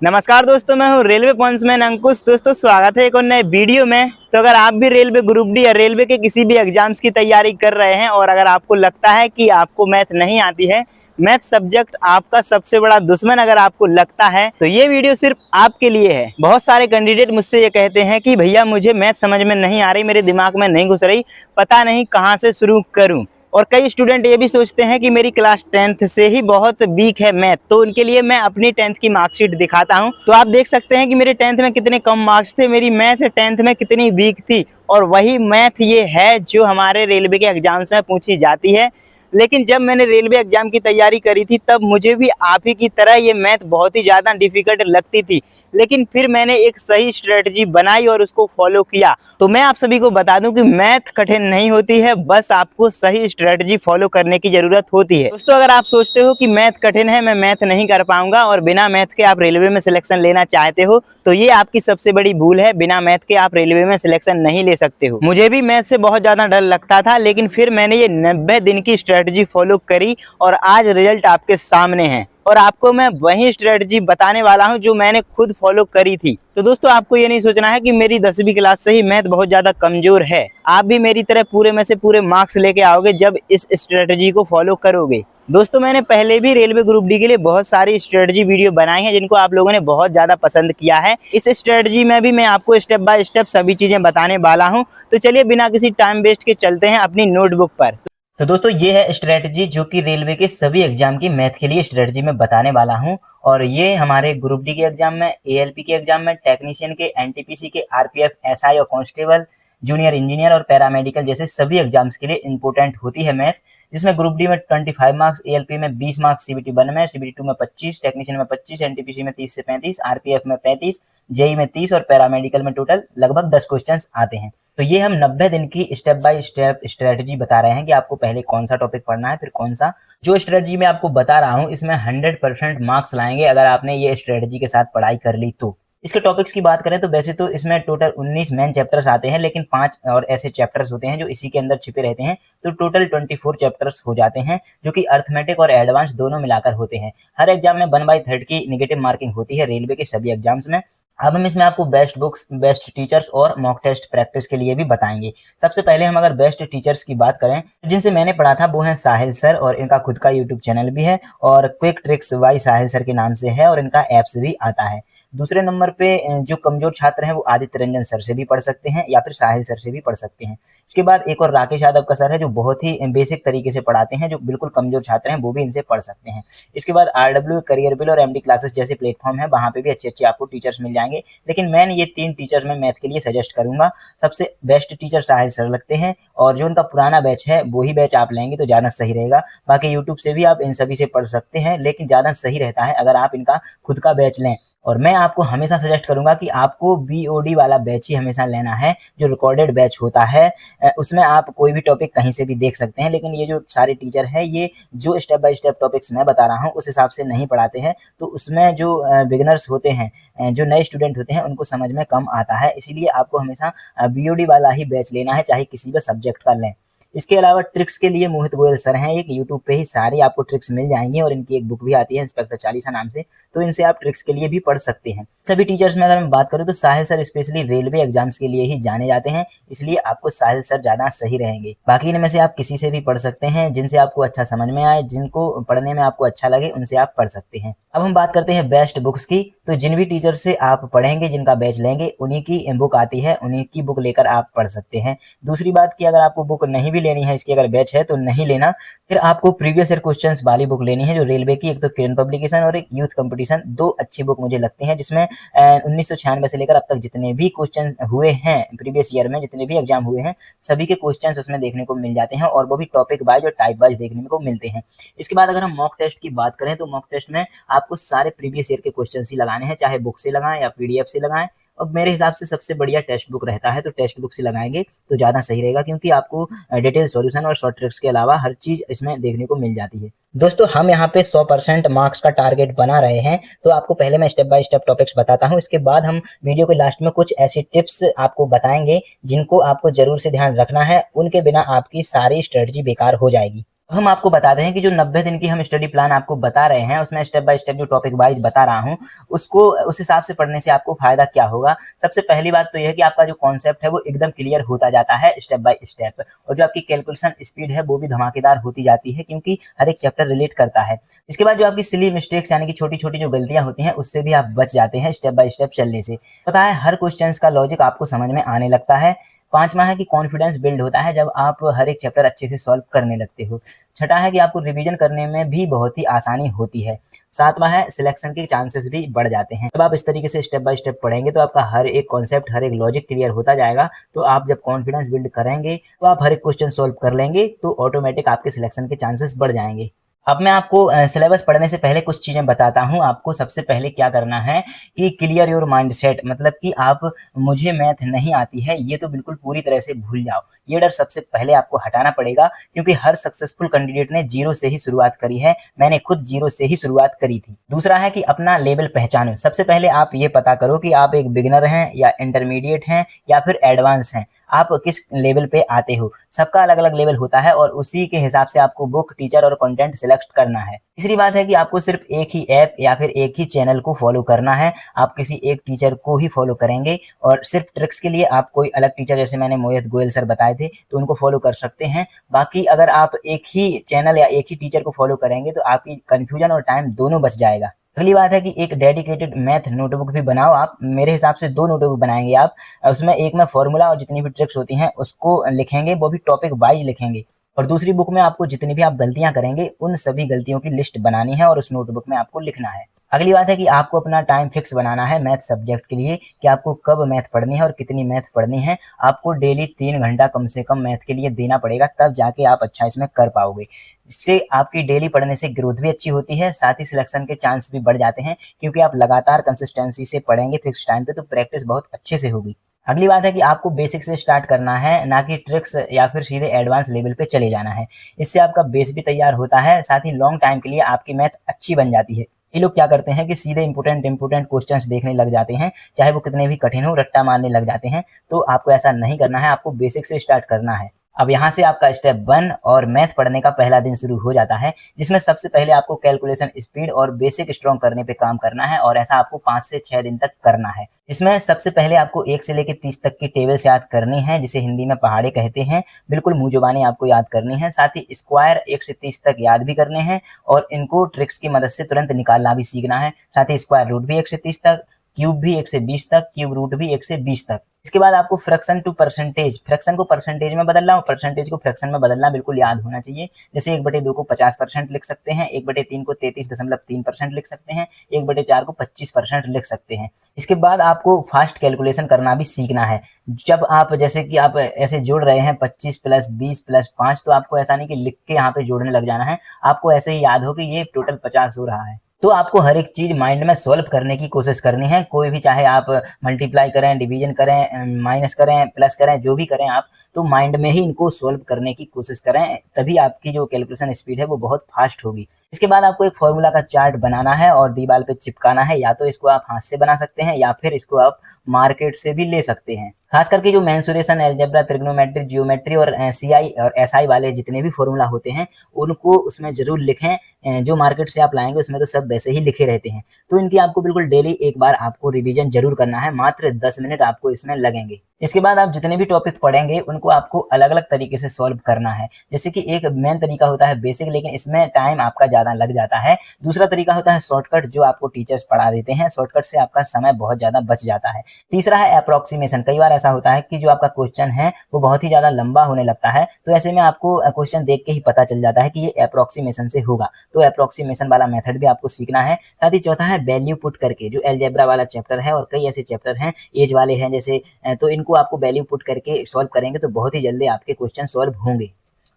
नमस्कार दोस्तों, मैं हूं रेलवे पॉइंट्समैन अंकुश। दोस्तों स्वागत है एक और नए वीडियो में। तो अगर आप भी रेलवे ग्रुप डी या रेलवे के किसी भी एग्जाम्स की तैयारी कर रहे हैं और अगर आपको लगता है कि आपको मैथ नहीं आती है, मैथ सब्जेक्ट आपका सबसे बड़ा दुश्मन अगर आपको लगता है, तो ये वीडियो सिर्फ आपके लिए है। बहुत सारे कैंडिडेट मुझसे ये कहते हैं कि भैया मुझे मैथ समझ में नहीं आ रही, मेरे दिमाग में नहीं घुस रही, पता नहीं कहाँ से शुरू करूँ। और कई स्टूडेंट ये भी सोचते हैं कि मेरी क्लास 10th से ही बहुत वीक है मैथ, तो उनके लिए मैं अपनी 10th की मार्कशीट दिखाता हूं। तो आप देख सकते हैं कि मेरे 10th में कितने कम मार्क्स थे, मेरी मैथ 10th में कितनी वीक थी। और वही मैथ ये है जो हमारे रेलवे के एग्जाम्स में पूछी जाती है। लेकिन जब मैंने रेलवे एग्जाम की तैयारी करी थी तब मुझे भी आप ही की तरह ये मैथ बहुत ही ज़्यादा डिफिकल्ट लगती थी, लेकिन फिर मैंने एक सही स्ट्रेटजी बनाई और उसको फॉलो किया। तो मैं आप सभी को बता दूं कि मैथ कठिन नहीं होती है, बस आपको सही स्ट्रेटजी फॉलो करने की जरूरत होती है। दोस्तों अगर आप सोचते हो कि मैथ कठिन है, मैं मैथ नहीं कर पाऊंगा और बिना मैथ के आप रेलवे में सिलेक्शन लेना चाहते हो, तो ये आपकी सबसे बड़ी भूल है। बिना मैथ के आप रेलवे में सिलेक्शन नहीं ले सकते हो। मुझे भी मैथ से बहुत ज्यादा डर लगता था, लेकिन फिर मैंने ये 90 दिन की स्ट्रेटजी फॉलो करी और आज रिजल्ट आपके सामने है। और आपको मैं वही स्ट्रेटजी बताने वाला हूं जो मैंने खुद फॉलो करी थी। तो दोस्तों आपको ये नहीं सोचना है कि मेरी 10वीं क्लास से ही मैथ बहुत ज्यादा कमजोर है। आप भी मेरी तरह पूरे में से पूरे मार्क्स लेके आओगे जब इस स्ट्रेटजी को फॉलो करोगे। दोस्तों मैंने पहले भी रेलवे ग्रुप डी के लिए बहुत सारी स्ट्रेटजी वीडियो बनाई है जिनको आप लोगों ने बहुत ज्यादा पसंद किया है। इस स्ट्रेटजी में भी मैं आपको स्टेप बाय स्टेप सभी चीजें बताने वाला हूँ। तो चलिए बिना किसी टाइम वेस्ट के चलते हैं अपनी नोटबुक पर। तो दोस्तों ये है स्ट्रेटजी जो कि रेलवे के सभी एग्जाम की मैथ के लिए स्ट्रेटजी में बताने वाला हूं। और ये हमारे ग्रुप डी के एग्जाम में, एएलपी के एग्जाम में, टेक्नीशियन के, एनटीपीसी के, आरपीएफ, एसआई और कांस्टेबल, जूनियर इंजीनियर और पैरामेडिकल जैसे सभी एग्जाम्स के लिए इंपॉर्टेंट होती है मैथ। जिसमें ग्रुप डी में 25 मार्क्स, एएलपी में 20 मार्क्स, सीबीटी 1 में, सीबीटी 2 में 25, टेक्नीशियन में 25, एनटीपीसी में 30 से 35, आरपीएफ में 35, जेई में 30 और पैरामेडिकल में टोटल लगभग 10 क्वेश्चंस आते हैं। तो ये हम 90 दिन की स्टेप बाय स्टेप स्ट्रेटजी बता रहे हैं कि आपको पहले कौन सा टॉपिक पढ़ना है, फिर कौन सा। जो स्ट्रेटजी मैं आपको बता रहा हूँ इसमें 100% मार्क्स लाएंगे अगर आपने ये स्ट्रेटजी के साथ पढ़ाई कर ली तो। इसके टॉपिक्स की बात करें तो वैसे तो इसमें टोटल 19 मेन चैप्टर्स आते हैं, लेकिन 5 और ऐसे चैप्टर्स होते हैं जो इसी के अंदर छिपे रहते हैं, तो टोटल 24 चैप्टर्स हो जाते हैं जो कि अर्थमेटिक और एडवांस दोनों मिलाकर होते हैं। हर एग्जाम में 1/3 की नेगेटिव मार्किंग होती है रेलवे के सभी एग्जाम्स में। अब हम इसमें आपको बेस्ट बुक्स, बेस्ट टीचर्स और मॉक टेस्ट प्रैक्टिस के लिए भी बताएंगे। सबसे पहले हम अगर बेस्ट टीचर्स की बात करें तो जिनसे मैंने पढ़ा था वो हैं साहिल सर, और इनका खुद का यूट्यूब चैनल भी है और क्विक ट्रिक्स बाय साहिल सर के नाम से है और इनका एप्स भी आता है। दूसरे नंबर पे जो कमजोर छात्र हैं वो आदित्य रंजन सर से भी पढ़ सकते हैं या फिर साहिल सर से भी पढ़ सकते हैं। इसके बाद एक और राकेश यादव का सर है जो बहुत ही बेसिक तरीके से पढ़ाते हैं, जो बिल्कुल कमजोर छात्र हैं वो भी इनसे पढ़ सकते हैं। इसके बाद आरडब्ल्यू, करियर बिल और एमडी क्लासेस जैसे प्लेटफॉर्म है, वहां पे भी अच्छे अच्छे आपको टीचर्स मिल जाएंगे। लेकिन मैं ये 3 टीचर्स में मैथ के लिए सजेस्ट करूंगा। सबसे बेस्ट टीचर साहिल सर लगते हैं और जो उनका पुराना बैच है वो ही बैच आप लेंगे तो ज्यादा सही रहेगा। बाकी यूट्यूब से भी आप इन सभी से पढ़ सकते हैं, लेकिन ज्यादा सही रहता है अगर आप इनका खुद का बैच लें। और मैं आपको हमेशा सजेस्ट करूंगा कि आपको बीओडी वाला बैच ही हमेशा लेना है, जो रिकॉर्डेड बैच होता है। उसमें आप कोई भी टॉपिक कहीं से भी देख सकते हैं, लेकिन ये जो सारे टीचर हैं ये जो स्टेप बाय स्टेप टॉपिक्स मैं बता रहा हूँ उस हिसाब से नहीं पढ़ाते हैं। तो उसमें जो बिगिनर्स होते हैं, जो नए स्टूडेंट होते हैं, उनको समझ में कम आता है। इसीलिए आपको हमेशा बीओडी वाला ही बैच लेना है, चाहे किसी भी सब्जेक्ट का लें। इसके अलावा ट्रिक्स के लिए मोहित गोयल सर हैं, एक यूट्यूब पे ही सारी आपको ट्रिक्स मिल जाएंगी और इनकी एक बुक भी आती है इंस्पेक्टर चालीसा नाम से, तो इनसे आप ट्रिक्स के लिए भी पढ़ सकते हैं। सभी टीचर्स में अगर मैं बात करूं तो साहिल सर स्पेशली रेलवे एग्जाम्स के लिए ही जाने जाते हैं, इसलिए आपको साहिल सर ज्यादा सही रहेंगे। बाकी इनमें से आप किसी से भी पढ़ सकते हैं, जिनसे आपको अच्छा समझ में आए, जिनको पढ़ने में आपको अच्छा लगे उनसे आप पढ़ सकते हैं। अब हम बात करते हैं बेस्ट बुक्स की। तो जिन भी टीचर से आप पढ़ेंगे, जिनका बैच लेंगे, उन्हीं की बुक आती है, उन्हीं की बुक लेकर आप पढ़ सकते हैं। दूसरी बात कि अगर आपको बुक नहीं भी लेनी है, इसकी अगर बैच है तो नहीं लेना, फिर आपको प्रीवियस ईयर क्वेश्चंस वाली बुक लेनी है जो रेलवे की, एक तो किरण पब्लिकेशन और एक यूथ कंपटीशन, 2 अच्छी बुक मुझे लगती हैं जिसमें 1996 से लेकर अब तक जितने भी क्वेश्चन हुए हैं प्रीवियस ईयर में, जितने भी एग्जाम हुए हैं, सभी के क्वेश्चंस उसमें देखने को मिल जाते हैं और वो भी टॉपिक वाइज और टाइप वाइज देखने को मिलते हैं। इसके बाद अगर हम मॉक टेस्ट की बात करें तो मॉक टेस्ट में आपको सारे प्रीवियस ईयर के क्वेश्चन ही लगाने हैं, चाहे बुक से लगाएं या पीडीएफ से लगाएं। अब मेरे हिसाब से सबसे बढ़िया टेक्स्ट बुक रहता है, तो टेक्स्ट बुक से लगाएंगे तो ज़्यादा सही रहेगा, क्योंकि आपको डिटेल सॉल्यूशन और शॉर्ट ट्रिक्स के अलावा हर चीज़ इसमें देखने को मिल जाती है। दोस्तों हम यहाँ पे 100% मार्क्स का टारगेट बना रहे हैं, तो आपको पहले मैं स्टेप बाय स्टेप टॉपिक्स बताता हूँ। इसके बाद हम वीडियो के लास्ट में कुछ ऐसी टिप्स आपको बताएंगे जिनको आपको जरूर से ध्यान रखना है, उनके बिना आपकी सारी स्ट्रेटजी बेकार हो जाएगी। हम आपको बता दें कि जो 90 दिन की हम स्टडी प्लान आपको बता रहे हैं, उसमें स्टेप बाय स्टेप जो टॉपिक वाइज बता रहा हूँ, उसको उस हिसाब से पढ़ने से आपको फ़ायदा क्या होगा। सबसे पहली बात तो ये है कि आपका जो कॉन्सेप्ट है वो एकदम क्लियर होता जाता है स्टेप बाय स्टेप, और जो आपकी कैलकुलेशन स्पीड है वो भी धमाकेदार होती जाती है, क्योंकि हर एक चैप्टर रिलेट करता है। इसके बाद जो आपकी सिली मिस्टेक्स यानी कि छोटी-छोटी जो गलतियाँ होती हैं, उससे भी आप बच जाते हैं स्टेप बाय स्टेप चलने से। पता है, हर क्वेश्चंस का लॉजिक आपको समझ में आने लगता है। 5वां है कि कॉन्फिडेंस बिल्ड होता है जब आप हर एक चैप्टर अच्छे से सॉल्व करने लगते हो। 6ठा है कि आपको रिवीजन करने में भी बहुत ही आसानी होती है। 7वां है सिलेक्शन के चांसेस भी बढ़ जाते हैं। जब आप इस तरीके से स्टेप बाय स्टेप पढ़ेंगे तो आपका हर एक कॉन्सेप्ट, हर एक लॉजिक क्लियर होता जाएगा। तो आप जब कॉन्फिडेंस बिल्ड करेंगे तो आप हर एक क्वेश्चन सॉल्व कर लेंगे, तो ऑटोमेटिक आपके सिलेक्शन के चांसेस बढ़ जाएंगे। अब मैं आपको सिलेबस पढ़ने से पहले कुछ चीज़ें बताता हूँ। आपको सबसे पहले क्या करना है कि क्लियर योर माइंडसेट, मतलब कि आप मुझे मैथ नहीं आती है ये तो बिल्कुल पूरी तरह से भूल जाओ। ये डर सबसे पहले आपको हटाना पड़ेगा, क्योंकि हर सक्सेसफुल कैंडिडेट ने जीरो से ही शुरुआत करी है। मैंने खुद जीरो से ही शुरुआत करी थी। दूसरा है कि अपना लेवल पहचानो। सबसे पहले आप ये पता करो कि आप एक बिगिनर हैं या इंटरमीडिएट हैं या फिर एडवांस हैं। आप किस लेवल पे आते हो। सबका अलग अलग लेवल होता है और उसी के हिसाब से आपको बुक, टीचर और कंटेंट सिलेक्ट करना है। तीसरी बात है कि आपको सिर्फ एक ही ऐप या फिर एक ही चैनल को फॉलो करना है। आप किसी एक टीचर को ही फॉलो करेंगे, और सिर्फ ट्रिक्स के लिए आप कोई अलग टीचर, जैसे मैंने मोहित गोयल सर बताए थे, तो उनको फॉलो कर सकते हैं। बाकी अगर आप एक ही चैनल या एक ही टीचर को फॉलो करेंगे तो आपकी कन्फ्यूजन और टाइम दोनों बच जाएगा। अगली बात है कि एक डेडिकेटेड मैथ नोटबुक भी बनाओ आप। मेरे हिसाब से 2 नोटबुक बनाएंगे आप। उसमें एक में फॉर्मूला और जितनी भी ट्रिक्स होती हैं उसको लिखेंगे, वो भी टॉपिक वाइज लिखेंगे, और दूसरी बुक में आपको जितनी भी आप गलतियां करेंगे उन सभी गलतियों की लिस्ट बनानी है और उस नोटबुक में आपको लिखना है। अगली बात है कि आपको अपना टाइम फिक्स बनाना है मैथ सब्जेक्ट के लिए, कि आपको कब मैथ पढ़नी है और कितनी मैथ पढ़नी है। आपको डेली 3 घंटा कम से कम मैथ के लिए देना पड़ेगा, तब जाके आप अच्छा इसमें कर पाओगे। इससे आपकी डेली पढ़ने से ग्रोथ भी अच्छी होती है, साथ ही सिलेक्शन के चांस भी बढ़ जाते हैं, क्योंकि आप लगातार कंसिस्टेंसी से पढ़ेंगे फिक्स टाइम पे, तो प्रैक्टिस बहुत अच्छे से होगी। अगली बात है कि आपको बेसिक से स्टार्ट करना है, ना कि ट्रिक्स या फिर सीधे एडवांस लेवल पे चले जाना है। इससे आपका बेस भी तैयार होता है, साथ ही लॉन्ग टाइम के लिए आपकी मैथ अच्छी बन जाती है। ये लोग क्या करते हैं कि सीधे इंपोर्टेंट क्वेश्चंस देखने लग जाते हैं, चाहे वो कितने भी कठिन हो, रट्टा मारने लग जाते हैं। तो आपको ऐसा नहीं करना है, आपको बेसिक से स्टार्ट करना है। अब यहाँ से आपका स्टेप 1 और मैथ पढ़ने का पहला दिन शुरू हो जाता है, जिसमें सबसे पहले आपको कैलकुलेशन स्पीड और बेसिक स्ट्रॉन्ग करने पे काम करना है, और ऐसा आपको 5 से 6 दिन तक करना है। इसमें सबसे पहले आपको 1 से लेकर 30 तक की टेबल्स याद करनी है, जिसे हिंदी में पहाड़े कहते हैं। बिल्कुल मुंह जुबानी आपको याद करनी है। साथ ही स्क्वायर 1 से 30 तक याद भी करने हैं, और इनको ट्रिक्स की मदद से तुरंत निकालना भी सीखना है। साथ ही स्क्वायर रूट भी 1 से 30 तक, क्यूब भी 1 से 20 तक, क्यूब रूट भी 1 से 20 तक। इसके बाद आपको फ्रैक्शन टू परसेंटेज, फ्रैक्शन को परसेंटेज में बदलना और परसेंटेज को फ्रैक्शन में बदलना बिल्कुल याद होना चाहिए। जैसे 1/2 को 50% लिख सकते हैं, 1/3 को 33.3% लिख सकते हैं, 1/4 को 25% लिख सकते हैं। इसके बाद आपको फास्ट कैलकुलेशन करना भी सीखना है। जब आप, जैसे कि आप ऐसे जोड़ रहे हैं 25 + 20 + 5, तो आपको ऐसा नहीं कि लिख के यहाँ पे जोड़ने लग जाना है। आपको ऐसे ही याद हो कि ये टोटल 50 हो रहा है। तो आपको हर एक चीज़ माइंड में सॉल्व करने की कोशिश करनी है। कोई भी, चाहे आप मल्टीप्लाई करें, डिवीजन करें, माइनस करें, प्लस करें, जो भी करें आप, तो माइंड में ही इनको सॉल्व करने की कोशिश करें, तभी आपकी जो कैलकुलेशन स्पीड है वो बहुत फास्ट होगी। इसके बाद आपको एक फॉर्मूला का चार्ट बनाना है और दीवार पे चिपकाना है। या तो इसको आप हाथ से बना सकते हैं या फिर इसको आप मार्केट से भी ले सकते हैं। खास करके जो मेंसुरेशन, अलजेब्रा, ट्रिग्नोमेट्री, जियोमेट्री और सीआई और एसआई वाले जितने भी फॉर्मूला होते हैं उनको उसमें जरूर लिखें। जो मार्केट से आप लाएंगे उसमें तो सब वैसे ही लिखे रहते हैं। तो इनकी आपको बिल्कुल डेली एक बार आपको रिवीजन जरूर करना है। मात्र 10 मिनट आपको इसमें लगेंगे। इसके बाद आप जितने भी टॉपिक पढ़ेंगे उनको आपको अलग अलग तरीके से सॉल्व करना है। जैसे कि एक मेन तरीका होता है बेसिक, लेकिन इसमें टाइम आपका ज्यादा लग जाता है। दूसरा तरीका होता है शॉर्टकट, जो आपको टीचर्स पढ़ा देते हैं। शॉर्टकट से आपका समय बहुत ज्यादा बच जाता है। तीसरा है अप्रोक्सीमेशन। कई बार ऐसा होता है कि जो आपका क्वेश्चन है वो बहुत ही ज्यादा लंबा होने लगता है, तो ऐसे में आपको क्वेश्चन देख के ही पता चल जाता है कि ये अप्रोक्सीमेशन से होगा। तो अप्रोक्सीमेशन वाला मेथड भी आपको सीखना है। साथ ही चौथा है वैल्यू पुट करके, जो अलजेब्रा वाला चैप्टर है और कई ऐसे चैप्टर हैं एज वाले हैं जैसे, तो इनको आपको वैल्यू पुट करके सॉल्व करेंगे तो बहुत ही जल्दी आपके क्वेश्चन सॉल्व होंगे।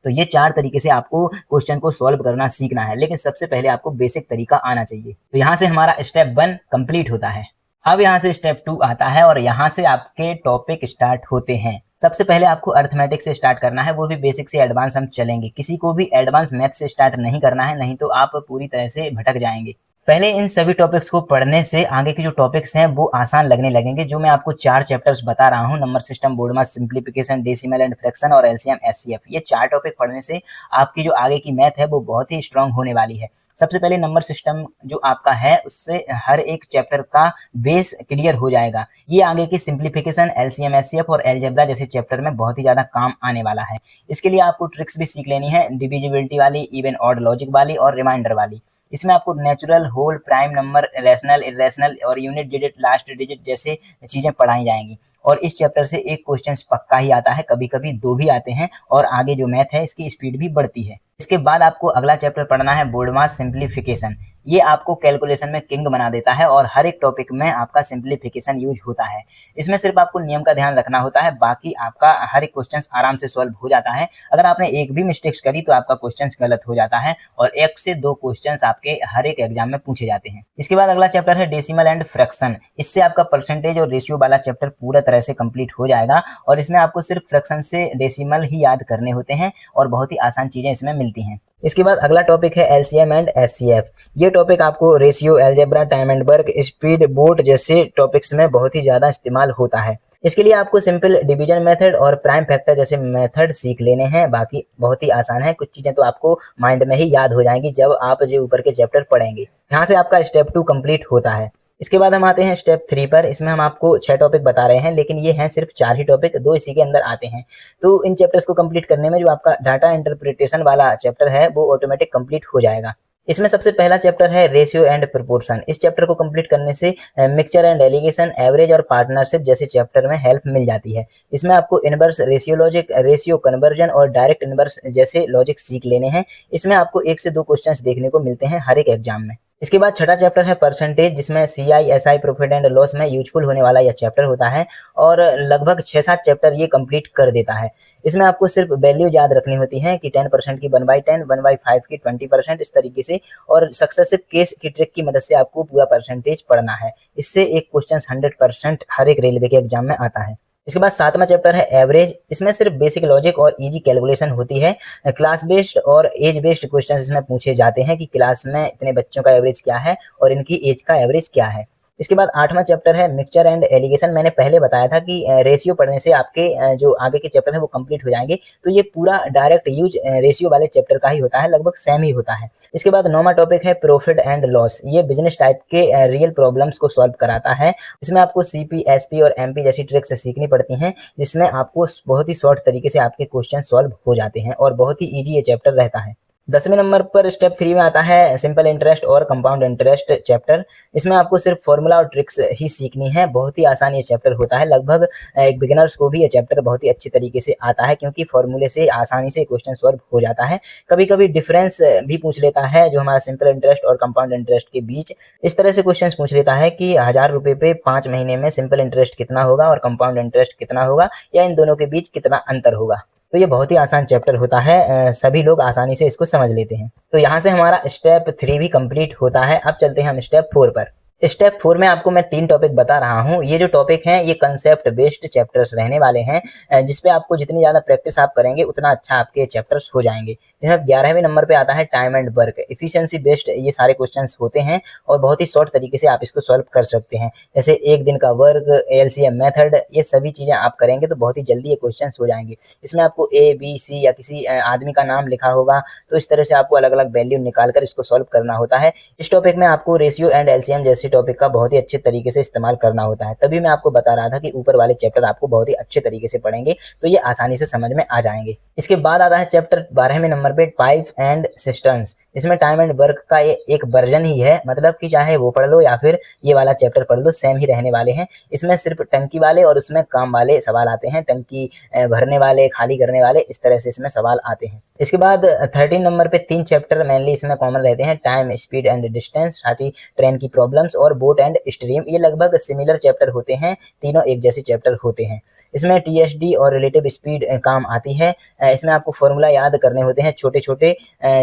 तो ये 4 तरीके से आपको क्वेश्चन को सॉल्व करना सीखना है, लेकिन सबसे पहले आपको बेसिक तरीका आना चाहिए। तो यहाँ से हमारा स्टेप 1 कंप्लीट होता है। अब यहाँ से स्टेप 2 आता है और यहाँ से आपके टॉपिक स्टार्ट होते हैं। सबसे पहले आपको अर्थमेटिक से स्टार्ट करना है, वो भी बेसिक से एडवांस हम चलेंगे। किसी को भी एडवांस मैथ से स्टार्ट नहीं करना है, नहीं तो आप पूरी तरह से भटक जाएंगे। पहले इन सभी टॉपिक्स को पढ़ने से आगे के जो टॉपिक्स हैं वो आसान लगने लगेंगे। जो मैं आपको 4 चैप्टर्स बता रहा हूँ, number system, board mass, simplification, decimal and fraction और एलसीएम एचसीएफ, ये 4 टॉपिक पढ़ने से आपकी जो आगे की मैथ है वो बहुत ही स्ट्रांग होने वाली है। सबसे पहले नंबर सिस्टम जो आपका है उससे हर एक चैप्टर का बेस क्लियर हो जाएगा। ये आगे की सिंप्लीफिकेशन, एलसीएम एचसीएफ और अलजेब्रा जैसे चैप्टर में बहुत ही ज़्यादा काम आने वाला है। इसके लिए आपको ट्रिक्स भी सीख लेनी है, डिविजिबिलिटी वाली, इवन ऑड लॉजिक वाली और रिमाइंडर वाली। इसमें आपको natural, whole, prime number, rational, irrational और यूनिट डिजिट, लास्ट डिजिट जैसे चीज़ें पढ़ाई जाएंगी। और इस चैप्टर से एक क्वेश्चन पक्का ही आता है, कभी कभी 2 भी आते हैं और आगे जो मैथ है इसकी स्पीड भी बढ़ती है। इसके बाद आपको अगला चैप्टर पढ़ना है बोर्ड मास सिंप्लीफिकेशन। ये आपको कैलकुलेशन में किंग बना देता है और हर एक टॉपिक में आपका सिंप्लीफिकेशन यूज होता है। इसमें सिर्फ आपको नियम का ध्यान रखना होता है, बाकी आपका हर एक क्वेश्चन आराम से सॉल्व हो जाता है। अगर आपने एक भी मिस्टेक्स करी तो आपका क्वेश्चन गलत हो जाता है और 1 से 2 क्वेश्चन आपके हर एक एग्जाम में पूछे जाते हैं। इसके बाद अगला चैप्टर है डेसिमल एंड फ्रैक्शन। इससे आपका परसेंटेज और रेशियो वाला चैप्टर पूरा तरह से कंप्लीट हो जाएगा और इसमें आपको सिर्फ फ्रैक्शन से डेसिमल ही याद करने होते हैं और बहुत ही आसान चीजें इसमें मिलती हैं। इसके बाद अगला टॉपिक है एलसीएम एंड एचसीएफ। ये टॉपिक आपको ratio, algebra, time and work, speed, board जैसे टॉपिक्स में बहुत ही ज़्यादा इस्तेमाल होता है। इसके लिए आपको सिंपल डिवीजन मेथड और प्राइम फैक्टर जैसे मेथड सीख लेने हैं, बाकी बहुत ही आसान है। कुछ चीज़ें तो आपको माइंड में ही याद हो जाएंगी जब आप जो ऊपर के चैप्टर पढ़ेंगे। यहाँ से आपका स्टेप 2 कंप्लीट होता है। इसके बाद हम आते हैं स्टेप 3 पर। इसमें हम आपको 6 टॉपिक बता रहे हैं, लेकिन ये हैं सिर्फ 4 ही टॉपिक, 2 इसी के अंदर आते हैं। तो इन चैप्टर्स को कंप्लीट करने में जो आपका डाटा इंटरप्रिटेशन वाला चैप्टर है वो ऑटोमेटिक कंप्लीट हो जाएगा। इसमें सबसे पहला चैप्टर है रेशियो एंड प्रोपोर्शन। इस चैप्टर को कंप्लीट करने से मिक्सचर एंड एलिगेशन, एवरेज और पार्टनरशिप जैसे चैप्टर में हेल्प मिल जाती है। इसमें आपको inverse ratio logic, ratio conversion और डायरेक्ट इनवर्स जैसे लॉजिक सीख लेने हैं। इसमें आपको 1 से 2 क्वेश्चंस देखने को मिलते हैं हर एक एग्जाम में। इसके बाद छठा चैप्टर है परसेंटेज, जिसमें CI, SI, profit and loss में यूजफुल होने वाला यह चैप्टर होता है और लगभग 6-7 चैप्टर ये कंप्लीट कर देता है। इसमें आपको सिर्फ वैल्यू याद रखनी होती है कि 10% की 1/10, 1/5 की 20%, इस तरीके से, और सक्सेसिव केस की ट्रिक की मदद से आपको पूरा परसेंटेज पढ़ना है। इससे एक क्वेश्चन 100% हर एक रेलवे के एग्जाम में आता है। इसके बाद 7वां चैप्टर है एवरेज। इसमें सिर्फ बेसिक लॉजिक और इजी कैलकुलेशन होती है। क्लास बेस्ड और एज बेस्ड क्वेश्चन इसमें पूछे जाते हैं कि क्लास में इतने बच्चों का एवरेज क्या है और इनकी एज का एवरेज क्या है। इसके बाद 8वां चैप्टर है मिक्सचर एंड एलिगेशन। मैंने पहले बताया था कि रेशियो पढ़ने से आपके जो आगे के चैप्टर है वो कंप्लीट हो जाएंगे, तो ये पूरा डायरेक्ट यूज रेशियो वाले चैप्टर का ही होता है, लगभग सेम ही होता है। इसके बाद 9वां टॉपिक है प्रॉफिट एंड लॉस। ये बिजनेस टाइप के रियल प्रॉब्लम्स को सॉल्व कराता है। इसमें आपको सीपी, एसपी और एमपी जैसी ट्रिक्स सीखनी पड़ती हैं, जिसमें आपको बहुत ही शॉर्ट तरीके से आपके क्वेश्चन सॉल्व हो जाते हैं और बहुत ही ईजी ये चैप्टर रहता है। 10वें नंबर पर स्टेप 3 में आता है सिंपल इंटरेस्ट और कंपाउंड इंटरेस्ट चैप्टर। इसमें आपको सिर्फ फॉर्मूला और ट्रिक्स ही सीखनी है। बहुत ही आसान ये चैप्टर होता है, लगभग एक बिगिनर्स को भी ये चैप्टर बहुत ही अच्छी तरीके से आता है, क्योंकि फॉर्मूले से आसानी से क्वेश्चन सॉल्व हो जाता है। कभी कभी डिफरेंस भी पूछ लेता है जो हमारा सिंपल इंटरेस्ट और कंपाउंड इंटरेस्ट के बीच। इस तरह से क्वेश्चन पूछ लेता है कि 1000 रुपये पे 5 महीने में सिंपल इंटरेस्ट कितना होगा और कंपाउंड इंटरेस्ट कितना होगा, या इन दोनों के बीच कितना अंतर होगा। तो ये बहुत ही आसान चैप्टर होता है, सभी लोग आसानी से इसको समझ लेते हैं। तो यहाँ से हमारा स्टेप 3 भी कंप्लीट होता है। अब चलते हैं हम स्टेप 4 पर। स्टेप 4 में आपको मैं 3 टॉपिक बता रहा हूँ। ये जो टॉपिक हैं ये कंसेप्ट बेस्ड चैप्टर्स रहने वाले हैं, जिसपे आपको जितनी ज़्यादा प्रैक्टिस आप करेंगे उतना अच्छा आपके चैप्टर्स हो जाएंगे। जैसे 11वें नंबर पे आता है time and work. Efficiency based ये सारे क्वेश्चंस होते हैं और बहुत ही शॉर्ट तरीके से आप इसको सॉल्व कर सकते हैं। जैसे 1 दिन का वर्क, एलसीएम मेथड, ये सभी चीज़ें आप करेंगे तो बहुत ही जल्दी ये क्वेश्चन हो जाएंगे। इसमें आपको ए, बी, सी या किसी आदमी का नाम लिखा होगा, तो इस तरह से आपको अलग अलग वैल्यू निकाल कर इसको सॉल्व करना होता है। इस टॉपिक में आपको रेशियो एंड एलसीएम जैसे टॉपिक का बहुत ही अच्छे तरीके से इस्तेमाल करना होता है। तभी मैं आपको बता रहा था कि ऊपर वाले चैप्टर आपको बहुत ही अच्छे तरीके से पढ़ेंगे तो ये आसानी से समझ में आ जाएंगे। इसके बाद आता है चैप्टर 12वें नंबर पे पाइप एंड सिस्टम्स। इसमें टाइम एंड वर्क का एक वर्जन ही है, मतलब कि चाहे वो पढ़ लो या फिर ये वाला चैप्टर पढ़ लो, सेम ही रहने वाले हैं। इसमें सिर्फ टंकी वाले और उसमें काम वाले सवाल आते हैं, टंकी भरने वाले, खाली करने वाले, इस तरह से इसमें सवाल आते हैं। इसके बाद 13 नंबर पे 3 चैप्टर मेनली इसमें कॉमन रहते हैं, टाइम, स्पीड एंड डिस्टेंस, साथ ही ट्रेन की प्रॉब्लम्स और बोट एंड स्ट्रीम। ये लगभग सिमिलर चैप्टर होते हैं, तीनों एक जैसे चैप्टर होते हैं। इसमें टीएसडी और रिलेटिव स्पीड काम आती है। इसमें आपको फॉर्मूला याद करने होते हैं, छोटे छोटे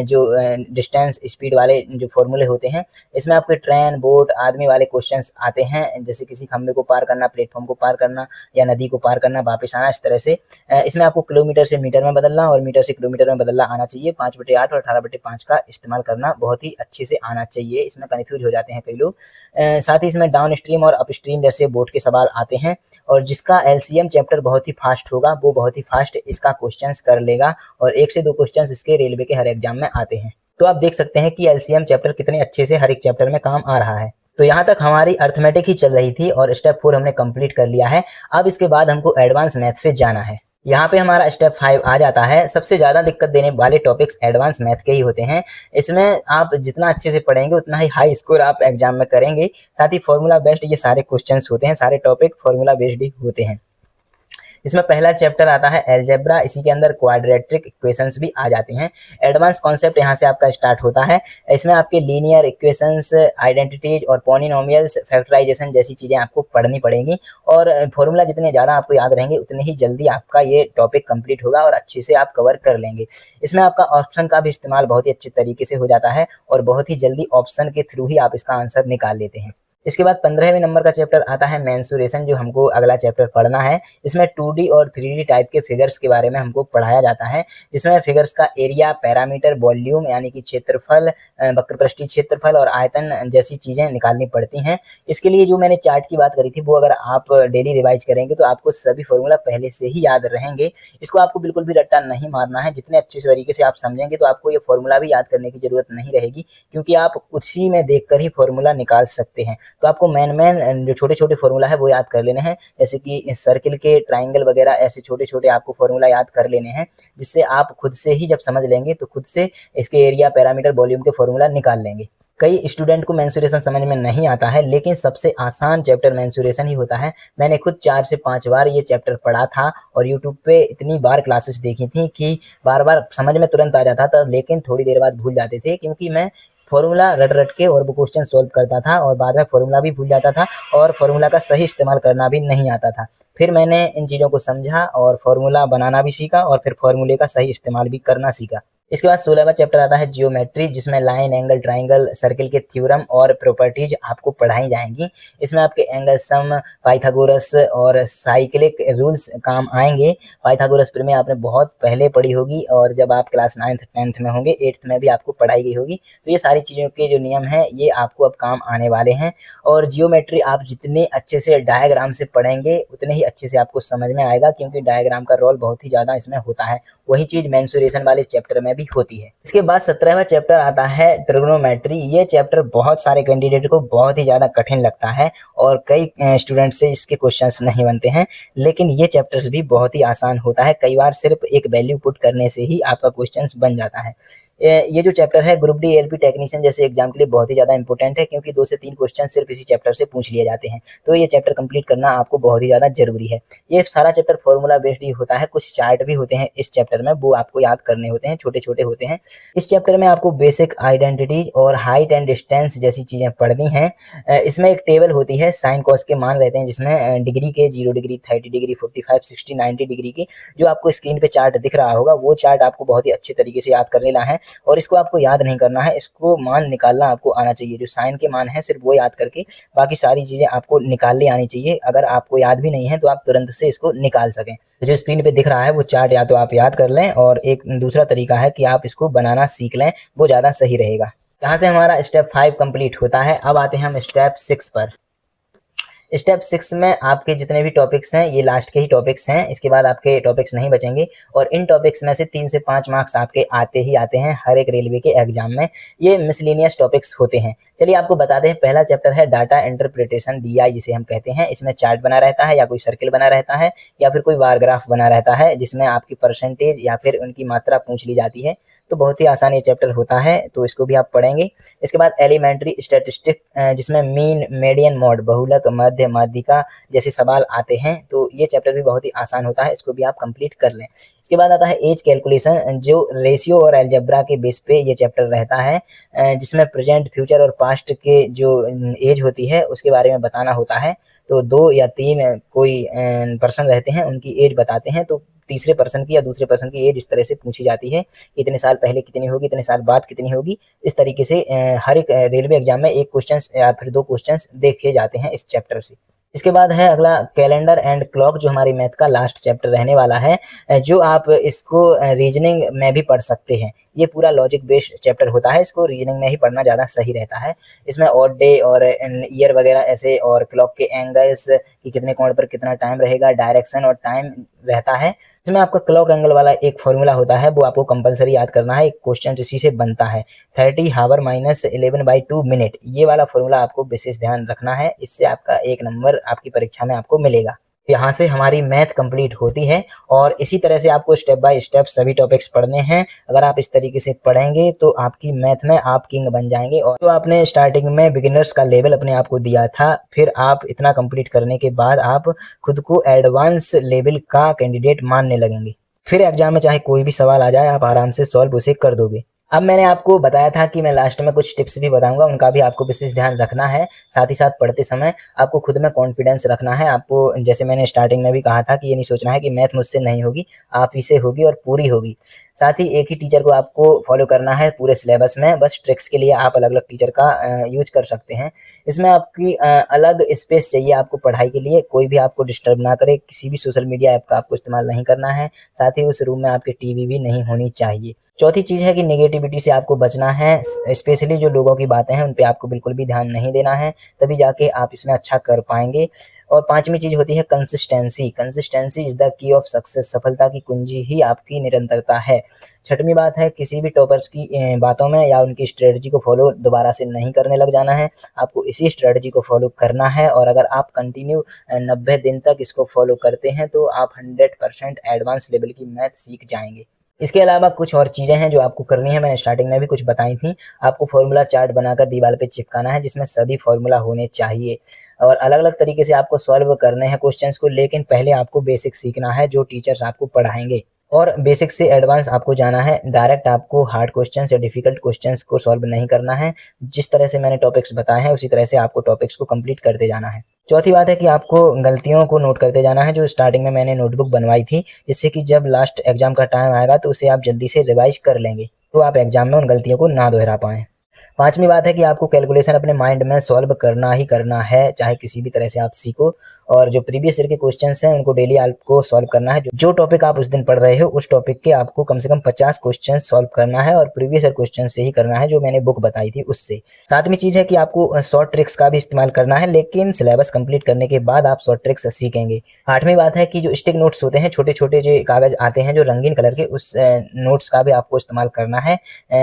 जो डिस्टेंस स्पीड वाले जो फॉर्मूले होते हैं। इसमें आपके ट्रेन, बोट, आदमी वाले क्वेश्चंस आते हैं, जैसे किसी खंबे को पार करना, प्लेटफॉर्म को पार करना या नदी को पार करना, वापस आना, इस तरह से। इसमें आपको किलोमीटर से मीटर में बदलना और मीटर से किलोमीटर में बदलना आना चाहिए। 5/8 और 18/5 का इस्तेमाल करना बहुत ही अच्छे से आना चाहिए, इसमें कन्फ्यूज हो जाते हैं कई लोग। साथ ही इसमें डाउन स्ट्रीम और अप स्ट्रीम जैसे बोट के सवाल आते हैं, और जिसका एलसीएम चैप्टर बहुत ही फास्ट होगा वो बहुत ही फास्ट इसका क्वेश्चंस कर लेगा, और 1 से 2 क्वेश्चंस इसके रेलवे के हर एग्जाम में आते हैं। तो आप देख सकते हैं कि एलसीएम चैप्टर कितने अच्छे से हर एक चैप्टर में काम आ रहा है। तो यहाँ तक हमारी अर्थमेटिक ही चल रही थी और स्टेप 4 हमने कंप्लीट कर लिया है। अब इसके बाद हमको एडवांस मैथ पे जाना है। यहाँ पे हमारा स्टेप 5 आ जाता है। सबसे ज्यादा दिक्कत देने वाले टॉपिक्स एडवांस मैथ के ही होते हैं। इसमें आप जितना अच्छे से पढ़ेंगे उतना ही हाई स्कोर आप एग्जाम में करेंगे। साथ ही फॉर्मूला बेस्ड ये सारे क्वेश्चंस होते हैं, सारे टॉपिक फॉर्मूला बेस्ड ही होते हैं। इसमें पहला चैप्टर आता है अलजेब्रा, इसी के अंदर क्वाड्रेटिक इक्वेशंस भी आ जाते हैं। एडवांस कॉन्सेप्ट यहाँ से आपका स्टार्ट होता है। इसमें आपके लीनियर इक्वेशंस, आइडेंटिटीज और पॉलिनोमियल्स, फैक्टराइजेशन जैसी चीजें आपको पढ़नी पड़ेंगी, और फॉर्मूला जितने ज्यादा आपको याद रहेंगे उतने ही जल्दी आपका ये टॉपिक कंप्लीट होगा और अच्छे से आप कवर कर लेंगे। इसमें आपका ऑप्शन का भी इस्तेमाल बहुत ही अच्छे तरीके से हो जाता है और बहुत ही जल्दी ऑप्शन के थ्रू ही आप इसका आंसर निकाल लेते हैं। इसके बाद 15वें नंबर का चैप्टर आता है मेंसुरेशन, जो हमको अगला चैप्टर पढ़ना है। इसमें 2D और 3D टाइप के फिगर्स के बारे में हमको पढ़ाया जाता है। इसमें फिगर्स का एरिया, पैरामीटर, वॉल्यूम यानी कि क्षेत्रफल, वक्रपृष्ठीय क्षेत्रफल और आयतन जैसी चीजें निकालनी पड़ती हैं। इसके लिए जो मैंने चार्ट की बात करी थी वो अगर आप डेली रिवाइज करेंगे तो आपको सभी फॉर्मूला पहले से ही याद रहेंगे। इसको आपको बिल्कुल भी रट्टा नहीं मारना है। जितने अच्छे तरीके से आप समझेंगे तो आपको ये फॉर्मूला भी याद करने की जरूरत नहीं रहेगी, क्योंकि आप उसी में देखकर ही फॉर्मूला निकाल सकते हैं। तो आपको मेन जो छोटे छोटे फॉर्मूला है वो याद कर लेने हैं, जैसे कि सर्किल के, ट्राइंगल वगैरह ऐसे छोटे छोटे आपको फॉर्मूला याद कर लेने हैं, जिससे आप खुद से ही जब समझ लेंगे तो खुद से इसके एरिया, पैरामीटर, वॉल्यूम के फॉर्मूला निकाल लेंगे। कई स्टूडेंट को मेंसुरेशन समझ में नहीं आता है, लेकिन सबसे आसान चैप्टर मेंसुरेशन ही होता है। मैंने खुद 4 से 5 बार ये चैप्टर पढ़ा था और यूट्यूब पे इतनी बार क्लासेस देखी थी कि बार बार समझ में तुरंत आ जाता था, लेकिन थोड़ी देर बाद भूल जाते थे, क्योंकि मैं फॉर्मूला रट रट के और वो क्वेश्चन सोल्व करता था और बाद में फॉर्मूला भी भूल जाता था और फॉर्मूला का सही इस्तेमाल करना भी नहीं आता था। फिर मैंने इन चीज़ों को समझा और फॉर्मूला बनाना भी सीखा और फिर फॉर्मूले का सही इस्तेमाल भी करना सीखा। इसके बाद 16वां चैप्टर आता है जियोमेट्री, जिसमें लाइन, एंगल, ट्राइंगल, सर्किल के थ्योरम और प्रॉपर्टीज आपको पढ़ाई जाएंगी। इसमें आपके एंगल सम, पाइथागोरस और साइक्लिक रूल्स काम आएंगे। पाइथागोरस प्रमेय आपने बहुत पहले पढ़ी होगी और जब आप क्लास 9th 10th में होंगे, 8th में भी आपको पढ़ाई गई होगी। तो ये सारी चीज़ों के जो नियम हैं ये आपको अब काम आने वाले हैं। और जियोमेट्री आप जितने अच्छे से डायग्राम से पढ़ेंगे उतने ही अच्छे से आपको समझ में आएगा, क्योंकि डायग्राम का रोल बहुत ही ज़्यादा इसमें होता है। वही चीज़ मेंसुरेशन वाले चैप्टर में भी होती है। इसके बाद 17वां चैप्टर आता है ट्रिग्नोमेट्री। ये चैप्टर बहुत सारे कैंडिडेट को बहुत ही ज्यादा कठिन लगता है और कई स्टूडेंट से इसके क्वेश्चंस नहीं बनते हैं, लेकिन ये चैप्टर्स भी बहुत ही आसान होता है। कई बार सिर्फ एक वैल्यू पुट करने से ही आपका क्वेश्चंस बन जाता है। ये जो चैप्टर है ग्रुप डी एलपी टेक्नीशियन जैसे एग्जाम के लिए बहुत ही ज्यादा इंपॉर्टेंट है, क्योंकि 2 से 3 क्वेश्चन सिर्फ इसी चैप्टर से पूछ लिए जाते हैं। तो ये चैप्टर कंप्लीट करना आपको बहुत ही ज्यादा जरूरी है। ये सारा चैप्टर फॉर्मूला बेस्ड ही होता है। कुछ चार्ट भी होते हैं इस चैप्टर में, वो आपको याद करने होते हैं, छोटे छोटे होते हैं। इस चैप्टर में आपको बेसिक आइडेंटिटीज और हाइट एंड डिस्टेंस जैसी चीजें पढ़नी है। इसमें एक टेबल होती है, साइन कॉस के मान रहते हैं, जिसमें डिग्री के 0 डिग्री, 30 डिग्री, 45, 60, 90 डिग्री की जो आपको स्क्रीन पे चार्ट दिख रहा होगा, वो चार्ट आपको बहुत ही अच्छे तरीके से याद कर लेना है। और इसको आपको याद नहीं करना है, इसको मान निकालना आपको आना चाहिए। जो साइन के मान है सिर्फ वो याद करके बाकी सारी चीजें आपको निकालनी आनी चाहिए। अगर आपको याद भी नहीं है तो आप तुरंत से इसको निकाल सकें। तो जो स्क्रीन पे दिख रहा है वो चार्ट या तो आप याद कर लें, और एक दूसरा तरीका है कि आप इसको बनाना सीख लें, वो ज्यादा सही रहेगा। यहाँ से हमारा स्टेप 5 कंप्लीट होता है। अब आते हैं हम स्टेप 6 पर। स्टेप 6 में आपके जितने भी टॉपिक्स हैं ये लास्ट के ही टॉपिक्स हैं, इसके बाद आपके टॉपिक्स नहीं बचेंगे। और इन टॉपिक्स में से 3 से 5 मार्क्स आपके आते ही आते हैं हर एक रेलवे के एग्जाम में। ये मिसलेनियस टॉपिक्स होते हैं। चलिए आपको बताते हैं। पहला चैप्टर है डाटा इंटरप्रिटेशन, DI जिसे हम कहते हैं। इसमें चार्ट बना रहता है या कोई सर्किल बना रहता है या फिर कोई बार ग्राफ बना रहता है, जिसमें आपकी परसेंटेज या फिर उनकी मात्रा पूछ ली जाती है। तो बहुत ही आसान ये चैप्टर होता है, तो इसको भी आप पढ़ेंगे। इसके बाद एलिमेंट्री स्टैटिस्टिक, जिसमें मीन, मीडियन, मोड, बहुलक, मध्य, माध्यिका जैसे सवाल आते हैं। तो ये चैप्टर भी बहुत ही आसान होता है, इसको भी आप कंप्लीट कर लें। इसके बाद आता है एज कैलकुलेशन, जो रेशियो और अलजेब्रा के बेस पे ये चैप्टर रहता है, जिसमें प्रेजेंट, फ्यूचर और पास्ट के जो एज होती है उसके बारे में बताना होता है। तो 2 या 3 कोई पर्सन रहते हैं, उनकी एज बताते हैं। तो तीसरे पर्सन की या दूसरे पर्सन की एज इस तरह से पूछी जाती है कि इतने साल पहले कितनी होगी, इतने साल बाद कितनी होगी। इस तरीके से हर एक रेलवे एग्जाम में एक क्वेश्चन या फिर 2 क्वेश्चंस देखे जाते हैं इस चैप्टर से। इसके बाद है अगला कैलेंडर एंड क्लॉक, जो हमारी मैथ का लास्ट चैप्टर रहने वाला है, जो आप इसको रीजनिंग में भी पढ़ सकते हैं। ये पूरा लॉजिक बेस्ड चैप्टर होता है, इसको रीजनिंग में ही पढ़ना ज़्यादा सही रहता है। इसमें ऑड डे और ईयर वगैरह ऐसे, और क्लॉक के एंगल्स कि कितने कोण पर कितना टाइम रहेगा, डायरेक्शन और टाइम रहता है। इसमें आपका क्लॉक एंगल वाला एक फॉर्मूला होता है, वो आपको कंपलसरी याद करना है। एक क्वेश्चन इसी से बनता है, 30 हावर माइनस 11/2 मिनट। ये वाला फॉर्मूला आपको विशेष ध्यान रखना है, इससे आपका 1 नंबर आपकी परीक्षा में आपको मिलेगा। यहाँ से हमारी मैथ कंप्लीट होती है और इसी तरह से आपको स्टेप बाय स्टेप सभी टॉपिक्स पढ़ने हैं। अगर आप इस तरीके से पढ़ेंगे तो आपकी मैथ में आप किंग बन जाएंगे। और तो आपने स्टार्टिंग में बिगिनर्स का लेवल अपने आप को दिया था, फिर आप इतना कंप्लीट करने के बाद आप खुद को एडवांस लेवल का कैंडिडेट मानने लगेंगे। फिर एग्जाम में चाहे कोई भी सवाल आ जाए, आप आराम से सॉल्व उसे कर दोगे। अब मैंने आपको बताया था कि मैं लास्ट में कुछ टिप्स भी बताऊंगा, उनका भी आपको विशेष ध्यान रखना है। साथ ही साथ पढ़ते समय आपको खुद में कॉन्फिडेंस रखना है। आपको, जैसे मैंने स्टार्टिंग में भी कहा था, कि ये नहीं सोचना है कि मैथ मुझसे नहीं होगी, आप ही से होगी और पूरी होगी। साथ ही एक ही टीचर को आपको फॉलो करना है पूरे सिलेबस में। बस ट्रिक्स के लिए आप अलग अलग टीचर का यूज कर सकते हैं। इसमें आपकी अलग स्पेस चाहिए आपको पढ़ाई के लिए, कोई भी आपको डिस्टर्ब ना करे। किसी भी सोशल मीडिया ऐप का आपको इस्तेमाल नहीं करना है। साथ ही उस रूम में आपके टीवी भी नहीं होनी चाहिए। चौथी चीज़ है कि नेगेटिविटी से आपको बचना है, स्पेशली जो लोगों की बातें हैं उन पे आपको बिल्कुल भी ध्यान नहीं देना है, तभी जाके आप इसमें अच्छा कर पाएंगे। और पांचवी चीज़ होती है consistency. Consistency is the key of success. सफलता की कुंजी ही आपकी निरंतरता है। छठवीं बात है, किसी भी टॉपर्स की बातों में या उनकी स्ट्रेटजी को फॉलो दोबारा से नहीं करने लग जाना है। आपको इसी स्ट्रेटजी को फॉलो करना है, और अगर आप कंटिन्यू 90 दिन तक इसको फॉलो करते हैं तो आप 100% एडवांस लेवल की मैथ सीख जाएंगे। इसके अलावा कुछ और चीज़ें हैं जो आपको करनी है, मैंने स्टार्टिंग में भी कुछ बताई थी। आपको फॉर्मूला चार्ट बनाकर दीवार पे चिपकाना है, जिसमें सभी फॉर्मूला होने चाहिए, और अलग अलग तरीके से आपको सॉल्व करने हैं क्वेश्चंस को। लेकिन पहले आपको बेसिक सीखना है, जो टीचर्स आपको पढ़ाएंगे, और बेसिक से एडवांस आपको जाना है। डायरेक्ट आपको हार्ड क्वेश्चंस या डिफिकल्ट क्वेश्चंस को सॉल्व नहीं करना है। जिस तरह से मैंने टॉपिक्स बताए हैं उसी तरह से आपको टॉपिक्स को कंप्लीट करते जाना है। चौथी बात है कि आपको गलतियों को नोट करते जाना है, जो स्टार्टिंग में मैंने नोटबुक बनवाई थी, जिससे कि जब लास्ट एग्जाम का टाइम आएगा तो उसे आप जल्दी से रिवाइज कर लेंगे, तो आप एग्जाम में उन गलतियों को ना दोहरा पाएं। पांचवी बात है कि आपको कैलकुलेशन अपने माइंड में सॉल्व करना ही करना है, चाहे किसी भी तरह से आप सीखो। और जो प्रीवियस ईयर के क्वेश्चंस हैं उनको डेली आपको सॉल्व करना है। जो टॉपिक आप उस दिन पढ़ रहे हो उस टॉपिक के आपको कम से कम 50 क्वेश्चन सॉल्व करना है, और प्रीवियस ईयर क्वेश्चन से ही करना है, जो मैंने बुक बताई थी उससे। सातवीं चीज़ है कि आपको शॉर्ट ट्रिक्स का भी इस्तेमाल करना है, लेकिन सिलेबस कंप्लीट करने के बाद आप शॉर्ट ट्रिक्स सीखेंगे। आठवीं बात है कि जो स्टिक नोट्स होते हैं, छोटे छोटे जो कागज आते हैं जो रंगीन कलर के, उस नोट्स का भी आपको इस्तेमाल करना है।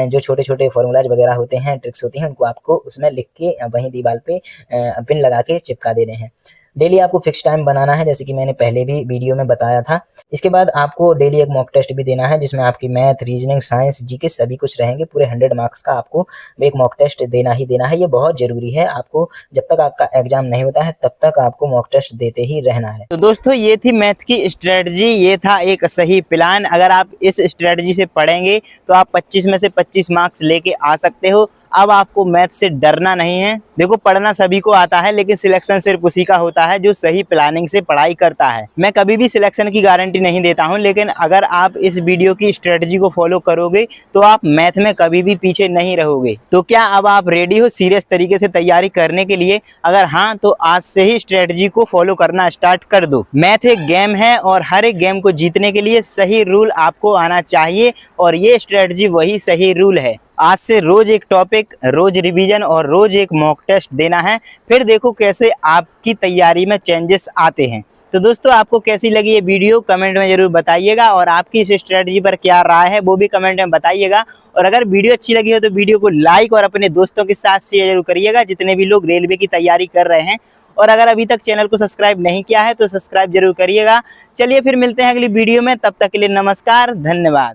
जो छोटे छोटे फॉर्मूलाज वगैरह होते हैं, ट्रिक्स होती हैं, उनको आपको उसमें लिख के वहीं दीवार पे पिन लगा के चिपका देने हैं। डेली आपको फिक्स टाइम बनाना है, जैसे कि मैंने पहले भी वीडियो में बताया था। इसके बाद आपको डेली एक मॉक टेस्ट भी देना है, जिसमें आपकी मैथ, रीजनिंग, साइंस, जीके सभी कुछ रहेंगे। पूरे 100 मार्क्स का आपको एक मॉक टेस्ट देना ही देना है। ये बहुत जरूरी है, आपको जब तक आपका एग्जाम नहीं होता है तब तक आपको मॉक टेस्ट देते ही रहना है। तो दोस्तों ये थी मैथ की स्ट्रेटजी, ये था एक सही प्लान। अगर आप इस स्ट्रेटजी से पढ़ेंगे तो आप 25 में से 25 मार्क्स लेके आ सकते हो। अब आपको मैथ से डरना नहीं है। देखो पढ़ना सभी को आता है, लेकिन सिलेक्शन सिर्फ उसी का होता है जो सही प्लानिंग से पढ़ाई करता है। मैं कभी भी सिलेक्शन की गारंटी नहीं देता हूं, लेकिन अगर आप इस वीडियो की स्ट्रेटजी को फॉलो करोगे तो आप मैथ में कभी भी पीछे नहीं रहोगे। तो क्या अब आप रेडी हो सीरियस तरीके से तैयारी करने के लिए? अगर हाँ, तो आज से ही स्ट्रेटजी को फॉलो करना स्टार्ट कर दो। मैथ एक गेम है और हर एक गेम को जीतने के लिए सही रूल आपको आना चाहिए, और ये स्ट्रेटजी वही सही रूल है। आज से रोज एक टॉपिक, रोज रिवीजन और रोज एक मॉक टेस्ट देना है, फिर देखो कैसे आपकी तैयारी में चेंजेस आते हैं। तो दोस्तों आपको कैसी लगी ये वीडियो कमेंट में जरूर बताइएगा, और आपकी इस स्ट्रेटजी पर क्या राय है वो भी कमेंट में बताइएगा। और अगर वीडियो अच्छी लगी हो तो वीडियो को लाइक और अपने दोस्तों के साथ शेयर जरूर करिएगा, जितने भी लोग रेलवे की तैयारी कर रहे हैं। और अगर अभी तक चैनल को सब्सक्राइब नहीं किया है तो सब्सक्राइब जरूर करिएगा। चलिए फिर मिलते हैं अगली वीडियो में, तब तक के लिए नमस्कार, धन्यवाद।